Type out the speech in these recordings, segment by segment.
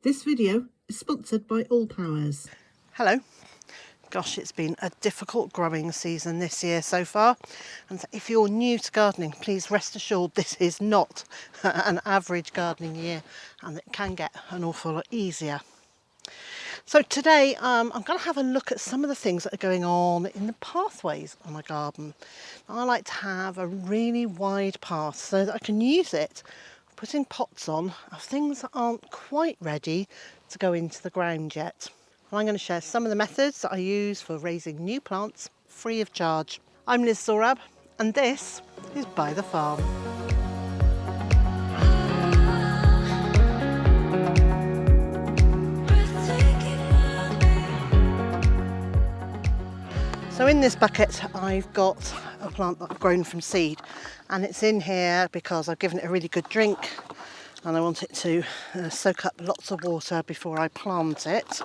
This video is sponsored by All Powers. Hello. Gosh, it's been a difficult growing season this year so far. And if you're new to gardening, please rest assured this is not an average gardening year, and it can get an awful lot easier. So today I'm going to have a look at some of the things that are going on in the pathways on my garden. I like to have a really wide path so that I can use it putting pots on of things that aren't quite ready to go into the ground yet. And I'm going to share some of the methods that I use for raising new plants free of charge. I'm Liz Zorab, and this is Byther Farm. So in this bucket I've got a plant that I've grown from seed, and it's in here because I've given it a really good drink and I want it to soak up lots of water before I plant it.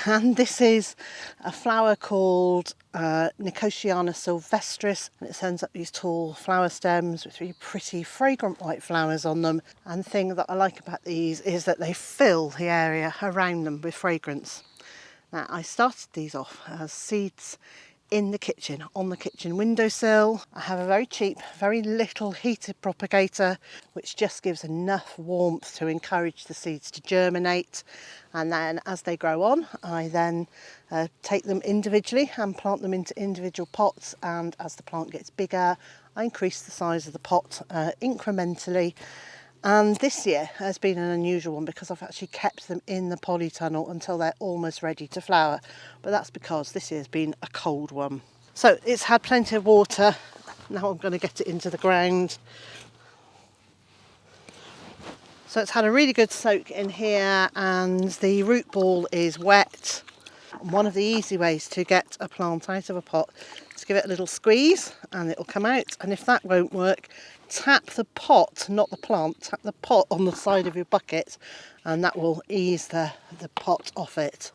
And this is a flower called Nicotiana sylvestris, and it sends up these tall flower stems with really pretty fragrant white flowers on them. And the thing that I like about these is that they fill the area around them with fragrance. Now, I started these off as seeds in the kitchen, on the kitchen windowsill. I have a very cheap, very little heated propagator, which just gives enough warmth to encourage the seeds to germinate. And then as they grow on, I then take them individually and plant them into individual pots. And as the plant gets bigger, I increase the size of the pot incrementally. And this year has been an unusual one because I've actually kept them in the polytunnel until they're almost ready to flower. But that's because this year's been a cold one. So it's had plenty of water. Now I'm going to get it into the ground. So it's had a really good soak in here, and the root ball is wet. And one of the easy ways to get a plant out of a pot is to give it a little squeeze and it'll come out. And if that won't work, tap the pot, not the plant, tap the pot on the side of your bucket, and that will ease the pot off it.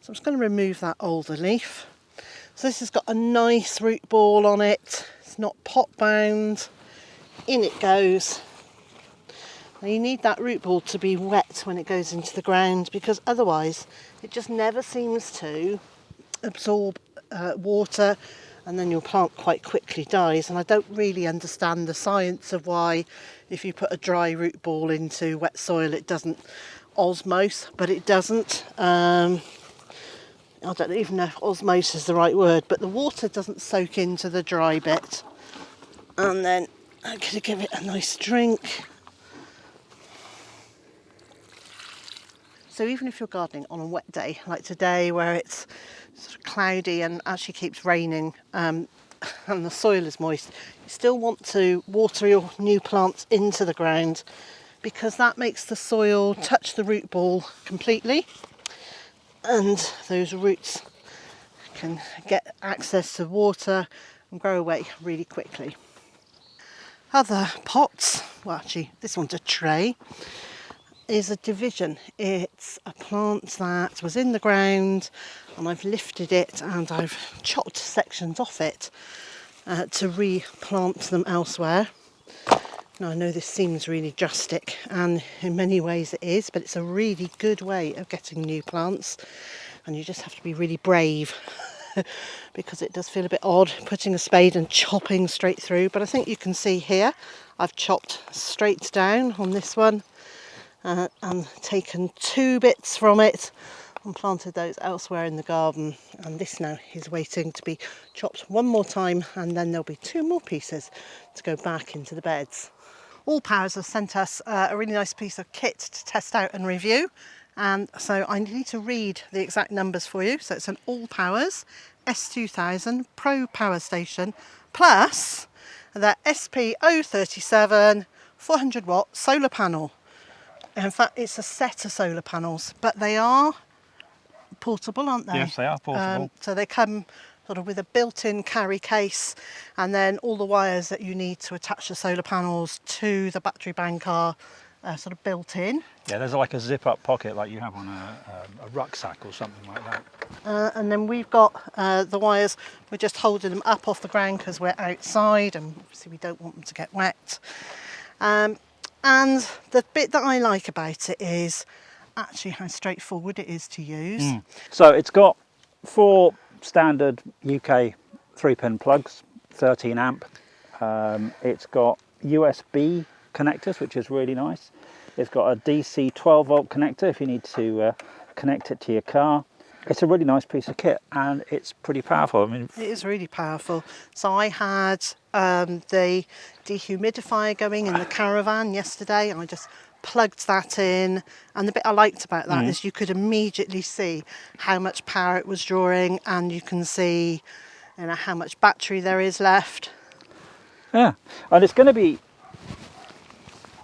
So I'm just going to remove that older leaf. So this has got a nice root ball on it. It's not pot bound. In it goes. Now you need that root ball to be wet when it goes into the ground, because otherwise it just never seems to absorb water, and then your plant quite quickly dies. And I don't really understand the science of why if you put a dry root ball into wet soil it doesn't osmose, but it doesn't. I don't even know if osmose is the right word, but the water doesn't soak into the dry bit. And then I'm going to give it a nice drink. So even if you're gardening on a wet day like today, where it's sort of cloudy and actually keeps raining and the soil is moist, you still want to water your new plants into the ground, because that makes the soil touch the root ball completely, and those roots can get access to water and grow away really quickly. Other pots, well actually this one's a tray, is a division. It's a plant that was in the ground and I've lifted it and I've chopped sections off it to replant them elsewhere. Now I know this seems really drastic, and in many ways it is, but it's a really good way of getting new plants, and you just have to be really brave because it does feel a bit odd putting a spade and chopping straight through. But I think you can see here I've chopped straight down on this one and taken two bits from it and planted those elsewhere in the garden, and this now is waiting to be chopped one more time, and then there'll be two more pieces to go back into the beds. All Powers have sent us a really nice piece of kit to test out and review, and so I need to read the exact numbers for you. So it's an All Powers S2000 Pro Power Station plus the SP037 400 watt solar panel. In fact, it's a set of solar panels, but they are portable, aren't they? Yes, they are portable. So they come sort of with a built-in carry case, and then all the wires that you need to attach the solar panels to the battery bank are sort of built in. Yeah, there's like a zip-up pocket like you have on a rucksack or something like that. And then we've got the wires, we're just holding them up off the ground because we're outside and obviously we don't want them to get wet. And the bit that I like about it is actually how straightforward it is to use. So it's got 4 standard UK 3-pin plugs, 13 amp. It's got USB connectors, which is really nice. It's got a DC 12 volt connector if you need to connect it to your car. It's a really nice piece of kit, and it's pretty powerful. I mean, It is really powerful. So I had the dehumidifier going in the caravan yesterday. I just plugged that in, and the bit I liked about that is you could immediately see how much power it was drawing, and you can see, you know, how much battery there is left. yeah, and it's going to be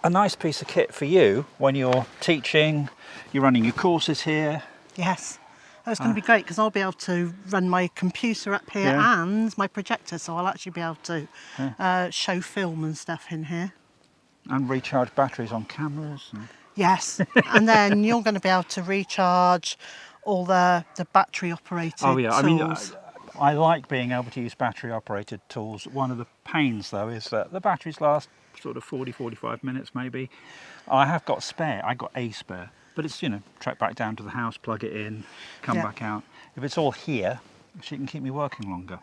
a nice piece of kit for you when you're teaching, you're running your courses here. Yes. It's going to be great because I'll be able to run my computer up here and my projector, so I'll actually be able to show film and stuff in here. And recharge batteries on cameras. Yes, and then you're going to be able to recharge all the battery operated Oh yeah, tools. I like being able to use battery operated tools. One of the pains though is that the batteries last sort of 40-45 minutes maybe. I have got spare, I got a spare, but it's, you know, track back down to the house, plug it in, come back out. If it's all here, she can keep me working longer.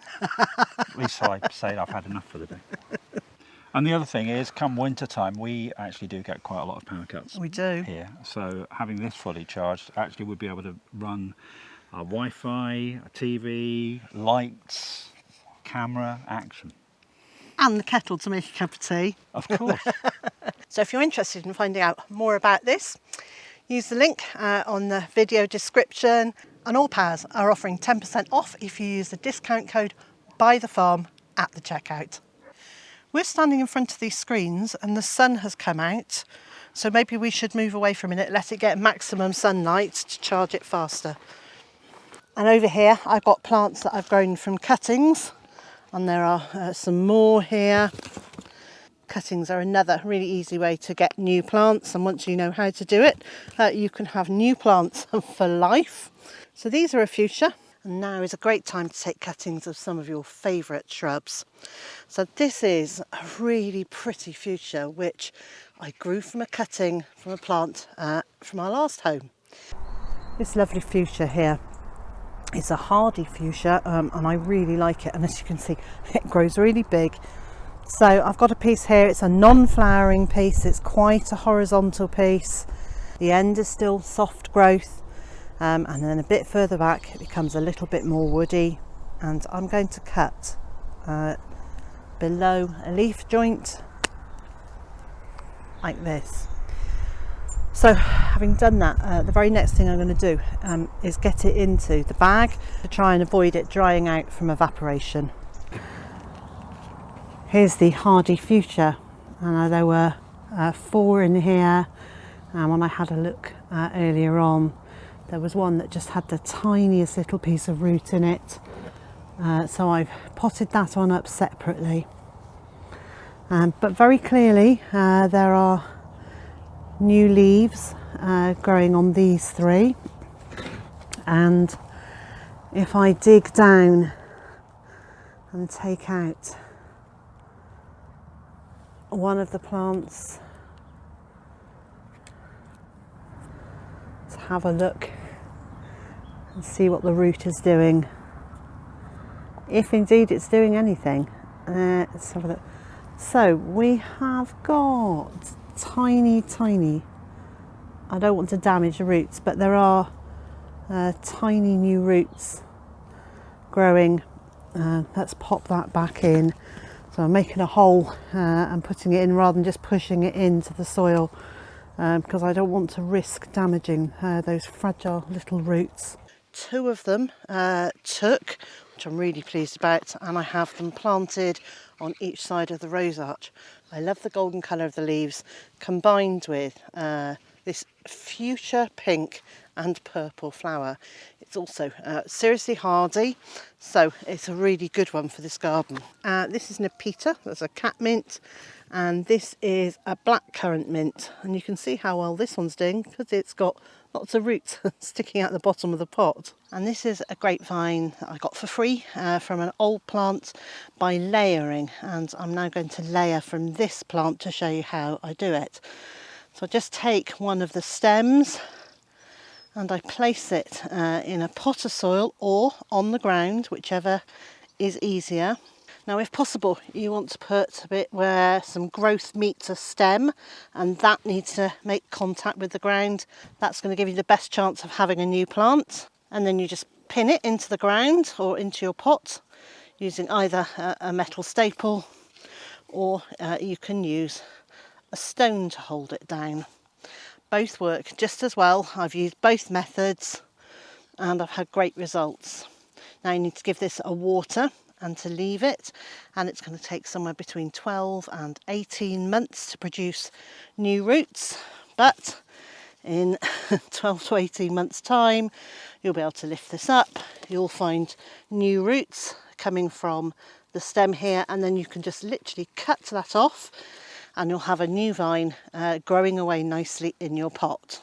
At least I say I've had enough for the day. And the other thing is, come winter time, we actually do get quite a lot of power cuts. We do. Here, so having this fully charged, actually we'd be able to run our Wi-Fi, a TV, lights, camera, action. And the kettle to make a cup of tea. Of course. So if you're interested in finding out more about this, use the link on the video description. And All Powers are offering 10% off if you use the discount code Byther Farm at the checkout. We're standing in front of these screens and the sun has come out, so maybe we should move away for a minute, let it get maximum sunlight to charge it faster. And over here I've got plants that I've grown from cuttings, and there are some more here. Cuttings are another really easy way to get new plants, and once you know how to do it, you can have new plants for life. So these are a fuchsia, and now is a great time to take cuttings of some of your favourite shrubs. So this is a really pretty fuchsia which I grew from a cutting from a plant from our last home. This lovely fuchsia here is a hardy fuchsia, and I really like it, and as you can see it grows really big. So I've got a piece here, it's a non-flowering piece, it's quite a horizontal piece. The end is still soft growth, and then a bit further back it becomes a little bit more woody, and I'm going to cut below a leaf joint like this. So having done that, the very next thing I'm going to do is get it into the bag to try and avoid it drying out from evaporation. Here's the hardy fuchsia, and there were 4 in here, and when I had a look earlier on, there was one that just had the tiniest little piece of root in it, so I've potted that one up separately. But very clearly there are new leaves growing on these 3, and if I dig down and take out one of the plants to have a look and see what the root is doing, if indeed it's doing anything. Let's have a look. So we have got tiny, I don't want to damage the roots, but there are tiny new roots growing. Let's pop that back in. So I'm making a hole and putting it in rather than just pushing it into the soil, because I don't want to risk damaging those fragile little roots. 2 of them took, which I'm really pleased about, and I have them planted on each side of the rose arch. I love the golden colour of the leaves combined with this fuchsia pink and purple flower. It's also seriously hardy, so it's a really good one for this garden. This is Nepeta, that's a catmint, And this is a blackcurrant mint, and you can see how well this one's doing because it's got lots of roots sticking out the bottom of the pot. And this is a grapevine that I got for free from an old plant by layering, and I'm now going to layer from this plant to show you how I do it. So I just take one of the stems and I place it in a pot of soil or on the ground, whichever is easier. Now, if possible, you want to put a bit where some growth meets a stem, and that needs to make contact with the ground. That's going to give you the best chance of having a new plant. And then you just pin it into the ground or into your pot using either a metal staple, or you can use a stone to hold it down. Both work just as well. I've used both methods and I've had great results. Now you need to give this a water and to leave it, and it's going to take somewhere between 12 and 18 months to produce new roots, but in 12 to 18 months time you'll be able to lift this up, you'll find new roots coming from the stem here, and then you can just literally cut that off and you'll have a new vine growing away nicely in your pot.